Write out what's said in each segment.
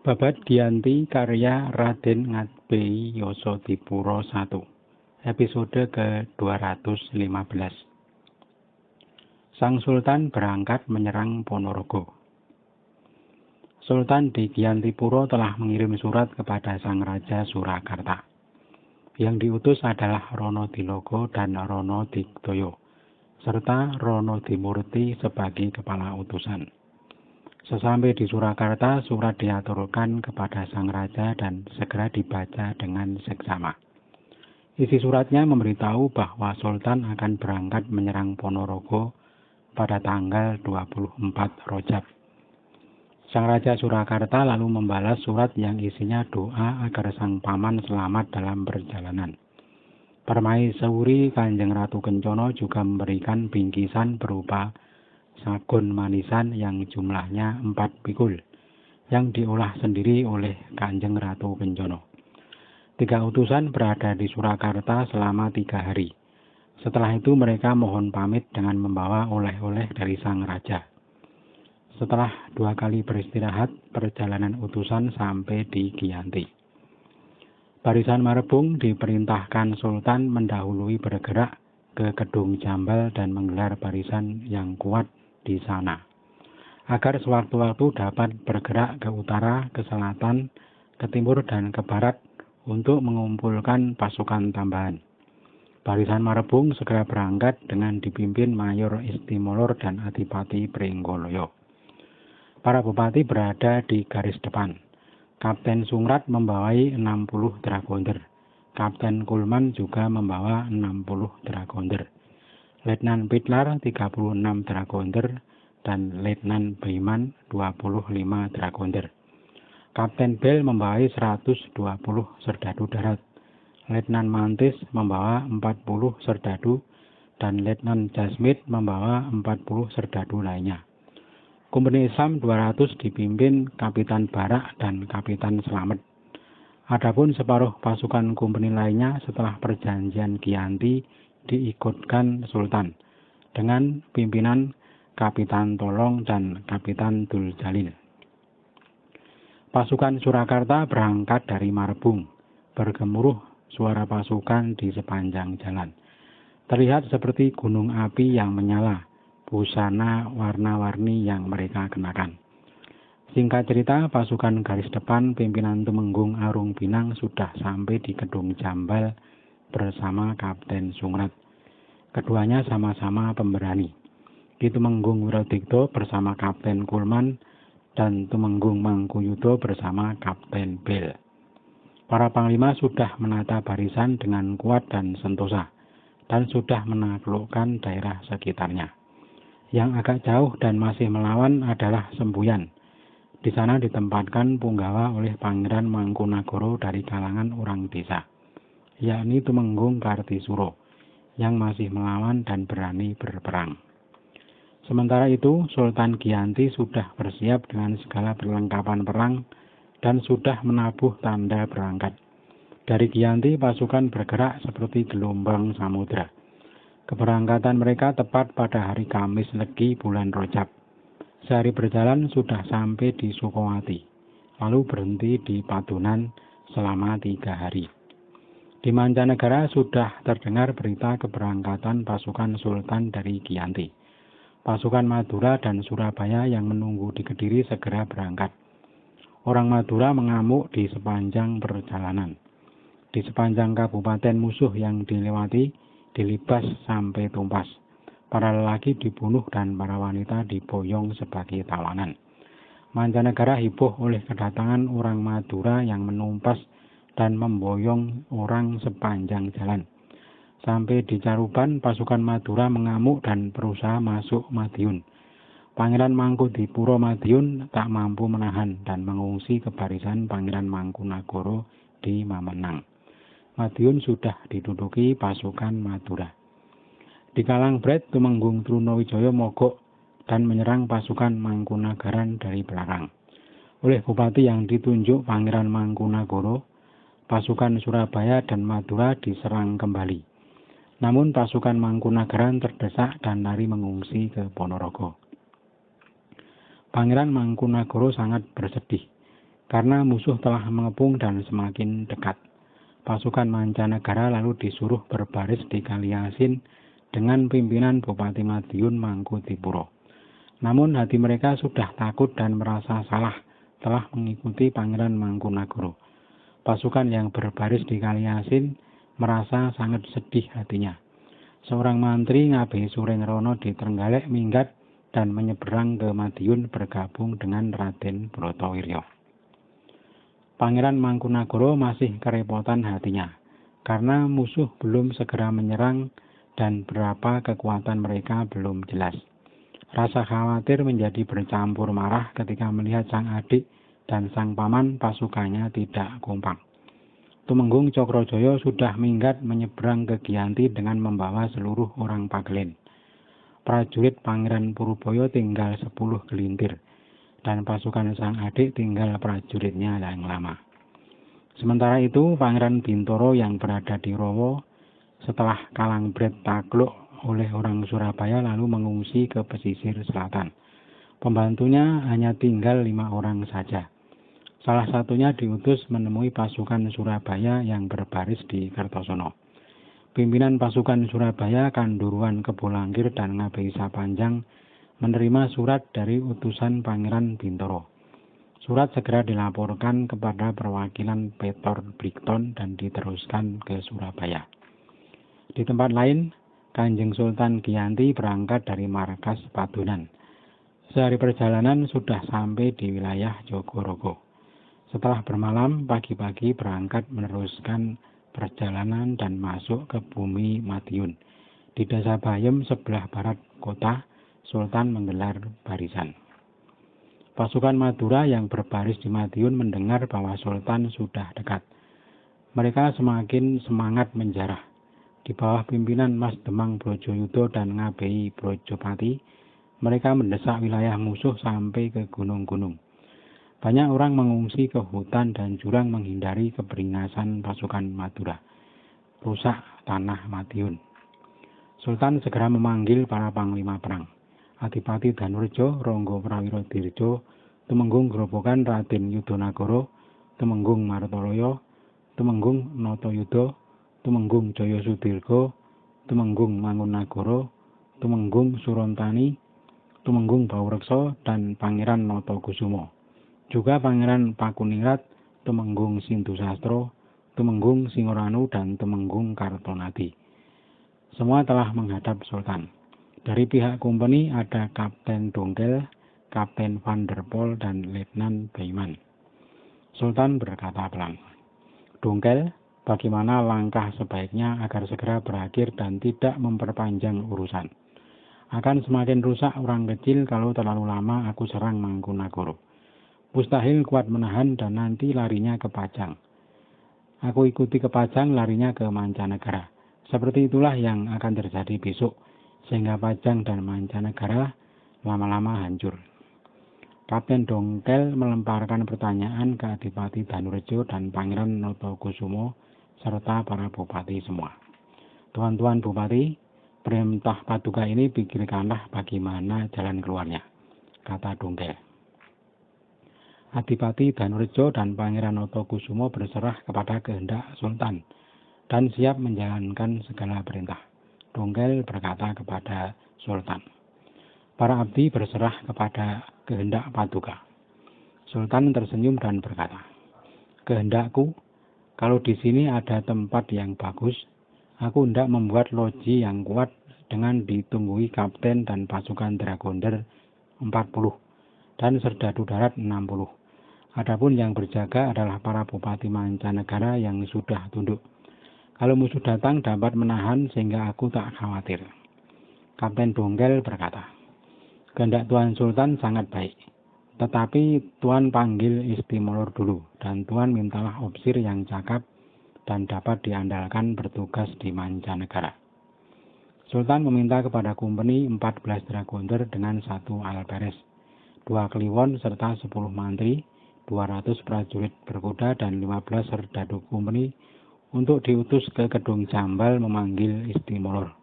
Babad Giyanti karya Raden Ngatbehi Yasadipura I, episode ke-215. Sang Sultan berangkat menyerang Ponorogo. Sultan di Giyantipura telah mengirim surat kepada Sang Raja Surakarta. Yang diutus adalah Ronodilogo dan Ronodiktoyo, serta Ronodimurti sebagai kepala utusan. Sesampai di Surakarta, surat diaturkan kepada sang raja dan segera dibaca dengan seksama. Isi suratnya memberitahu bahwa Sultan akan berangkat menyerang Ponorogo pada tanggal 24 Rojab. Sang Raja Surakarta lalu membalas surat yang isinya doa agar sang paman selamat dalam perjalanan. Permaisuri Kanjeng Ratu Kencana juga memberikan bingkisan berupa sagun manisan yang jumlahnya 4 pikul, yang diolah sendiri oleh Kanjeng Ratu Kencana. 3 utusan berada di Surakarta selama 3 hari. Setelah itu mereka mohon pamit dengan membawa oleh-oleh dari sang raja. Setelah 2 kali beristirahat, perjalanan utusan sampai di Giyanti. Barisan Marebung diperintahkan Sultan mendahului bergerak ke Kedung Jambal dan menggelar barisan yang kuat di sana, agar sewaktu-waktu dapat bergerak ke utara, ke selatan, ke timur, dan ke barat untuk mengumpulkan pasukan tambahan. Barisan Marebung segera berangkat dengan dipimpin Mayor Istimolor dan Adipati Pringgoloyo. Para bupati berada di garis depan. Kapten Sungrat membawai 60 dragonder. Kapten Kulman juga membawa 60 dragonder. Letnan Pitlar 36 dragonder dan Letnan Beiman 25 dragonder. Kapten Bel membawai 120 serdadu darat. Letnan Mantis membawa 40 serdadu dan Letnan Jasmit membawa 40 serdadu lainnya. Kompeni Islam 200 dipimpin Kapitan Barak dan Kapitan Slamet. Adapun separuh pasukan kompeni lainnya setelah perjanjian Giyanti diikutkan Sultan dengan pimpinan Kapitan Tolong dan Kapitan Dul Jalil. Pasukan Surakarta berangkat dari Marebung. Bergemuruh suara pasukan di sepanjang jalan. Terlihat seperti gunung api yang menyala, busana warna-warni yang mereka kenakan. Singkat cerita, pasukan garis depan pimpinan Tumenggung Arung Binang sudah sampai di Kedung Jambal bersama Kapten Sungrat. Keduanya sama-sama pemberani. Di Tumenggung Wiradikto bersama Kapten Kulman dan Tumenggung Mangkuyudo bersama Kapten Bel. Para panglima sudah menata barisan dengan kuat dan sentosa dan sudah menaklukkan daerah sekitarnya. Yang agak jauh dan masih melawan adalah Sembuyan. Di sana ditempatkan punggawa oleh Pangeran Mangkunagara dari kalangan orang desa, yakni Tumenggung Kartisuro, yang masih melawan dan berani berperang. Sementara itu, Sultan Giyanti sudah bersiap dengan segala perlengkapan perang dan sudah menabuh tanda berangkat. Dari Giyanti, pasukan bergerak seperti gelombang samudra. Keberangkatan mereka tepat pada hari Kamis Legi bulan Rojab. Sehari berjalan sudah sampai di Sukowati, lalu berhenti di Padunan selama 3 hari. Di mancanegara sudah terdengar berita keberangkatan pasukan Sultan dari Giyanti. Pasukan Madura dan Surabaya yang menunggu di Kediri segera berangkat. Orang Madura mengamuk di sepanjang perjalanan. Di sepanjang kabupaten musuh yang dilewati, dilibas sampai tumpas. Para lelaki dibunuh dan para wanita diboyong sebagai tawanan. Mancanegara heboh oleh kedatangan orang Madura yang menumpas dan memboyong orang sepanjang jalan. Sampai di Caruban, pasukan Madura mengamuk dan berusaha masuk Madiun. Pangeran Mangkudipuro Madiun tak mampu menahan dan mengungsi ke barisan Pangeran Mangkunagara di Mamenang. Madiun sudah diduduki pasukan Madura. Di Kalangbret, Tumenggung Trunowijaya mogok dan menyerang pasukan Mangkunagaran dari belakang. Oleh bupati yang ditunjuk Pangeran Mangkunagara, pasukan Surabaya dan Madura diserang kembali. Namun pasukan Mangkunagaran terdesak dan lari mengungsi ke Ponorogo. Pangeran Mangkunagara sangat bersedih. karena musuh telah mengepung dan semakin dekat. Pasukan mancanegara lalu disuruh berbaris di Kali Asin dengan pimpinan Bupati Madiun Mangkutipuro. Namun hati mereka sudah takut dan merasa salah telah mengikuti Pangeran Mangkunagara. Pasukan yang berbaris di Kali Asin merasa sangat sedih hatinya. Seorang mantri Ngabehi Surengrono di Trenggalek minggat dan menyeberang ke Madiun bergabung dengan Raden Brotowiryo. Pangeran Mangkunagara masih kerepotan hatinya, karena musuh belum segera menyerang dan berapa kekuatan mereka belum jelas. Rasa khawatir menjadi bercampur marah ketika melihat sang adik dan sang paman pasukannya tidak kompak. Tumenggung Cokrojoyo sudah minggat menyeberang ke Giyanti dengan membawa seluruh orang Pagelen. Prajurit Pangeran Purubaya tinggal 10 gelintir, dan pasukan sang adik tinggal prajuritnya yang lama. Sementara itu, Pangeran Bintoro yang berada di Rowo setelah Kalangbret takluk oleh orang Surabaya lalu mengungsi ke pesisir selatan. Pembantunya hanya tinggal 5 orang saja. Salah satunya diutus menemui pasukan Surabaya yang berbaris di Kertosono. Pimpinan pasukan Surabaya Kanduruan Kebolangkir dan Ngabehi Sapanjang menerima surat dari utusan Pangeran Bintoro. Surat segera dilaporkan kepada perwakilan Petor Brigton dan diteruskan ke Surabaya. Di tempat lain, Kanjeng Sultan Giyanti berangkat dari markas Padunan. Sehari perjalanan sudah sampai di wilayah Jogorogo. Setelah bermalam, pagi-pagi berangkat meneruskan perjalanan dan masuk ke bumi Madiun. Di Desa Bayem sebelah barat kota, Sultan menggelar barisan. Pasukan Madura yang berbaris di Madiun mendengar bahwa Sultan sudah dekat. Mereka semakin semangat menjarah. Di bawah pimpinan Mas Demang Brojayuda dan Ngabehi Brojopati, mereka mendesak wilayah musuh sampai ke gunung-gunung. Banyak orang mengungsi ke hutan dan jurang menghindari keberingasan pasukan Madura. Rusak tanah Madiun. Sultan segera memanggil para panglima perang. Adipati Danurjo, Ronggo Prawirodirjo, Tumenggung Grobogan Raden Yudonagoro, Tumenggung Martoloyo, Tumenggung Notoyudo, Tumenggung Jaya Sudirgo, Tumenggung Mangunagara, Tumenggung Surontani, Tumenggung Baurekso, dan Pangeran Notokusumo. Juga Pangeran Pakuningrat, Tumenggung Sindusastro, Tumenggung Singoranu, dan Tumenggung Kartonadi. Semua telah menghadap Sultan. Dari pihak kompeni ada Kapten Dongkel, Kapten Van der Pol, dan Letnan Beiman. Sultan berkata pelan, "Dongkel, bagaimana langkah sebaiknya agar segera berakhir dan tidak memperpanjang urusan? Akan semakin rusak orang kecil kalau terlalu lama aku serang Mangkunagara. Mustahil kuat menahan dan nanti larinya ke Pajang. Aku ikuti ke Pajang, larinya ke Mancanegara. Seperti itulah yang akan terjadi besok, sehingga Pajang dan Mancanegara lama-lama hancur." Kapten Dongkel melemparkan pertanyaan ke Adipati Danurjo dan Pangeran Notokusumo serta para bupati semua. "Tuan-tuan bupati, perintah Paduka ini pikirkanlah bagaimana jalan keluarnya," kata Dongkel. Adipati Danurjo dan Pangeran Notokusumo berserah kepada kehendak Sultan dan siap menjalankan segala perintah. Dongkel berkata kepada Sultan, "Para abdi berserah kepada kehendak Paduka." Sultan tersenyum dan berkata, "Kehendakku, kalau di sini ada tempat yang bagus, aku hendak membuat loji yang kuat dengan ditunggui kapten dan pasukan Dragonder 40 dan serdadu darat 60. Adapun yang berjaga adalah para bupati mancanegara yang sudah tunduk. Kalau musuh datang dapat menahan sehingga aku tak khawatir." Kapten Dongkel berkata, "Kehendak Tuan Sultan sangat baik. Tetapi Tuan panggil Istimolor dulu dan Tuan mintalah opsir yang cakap dan dapat diandalkan bertugas di mancanegara." Sultan meminta kepada kompeni 14 Dragonder dengan 1 alperes, 2 kliwon serta 10 mantri, 200 prajurit berkuda dan 15 serdadu kompeni untuk diutus ke Kedung Jambal memanggil Istimolor.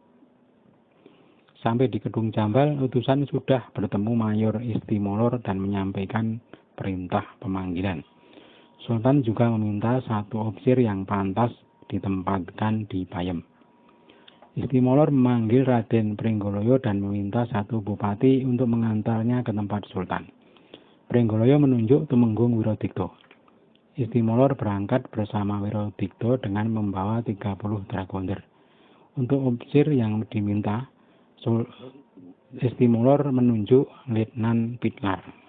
Sampai di Kedung Jambal, utusan sudah bertemu Mayor Istimolor dan menyampaikan perintah pemanggilan. Sultan juga meminta satu opsir yang pantas ditempatkan di Payem. Istimolor memanggil Raden Pringgoloyo dan meminta satu bupati untuk mengantarnya ke tempat Sultan. Pringgoloyo menunjuk Tumenggung Wirodikto. Istimolor berangkat bersama Wirodikto dengan membawa 30 dragonder. Untuk opsir yang diminta, Istimolor menunjuk Letnan Pitlar.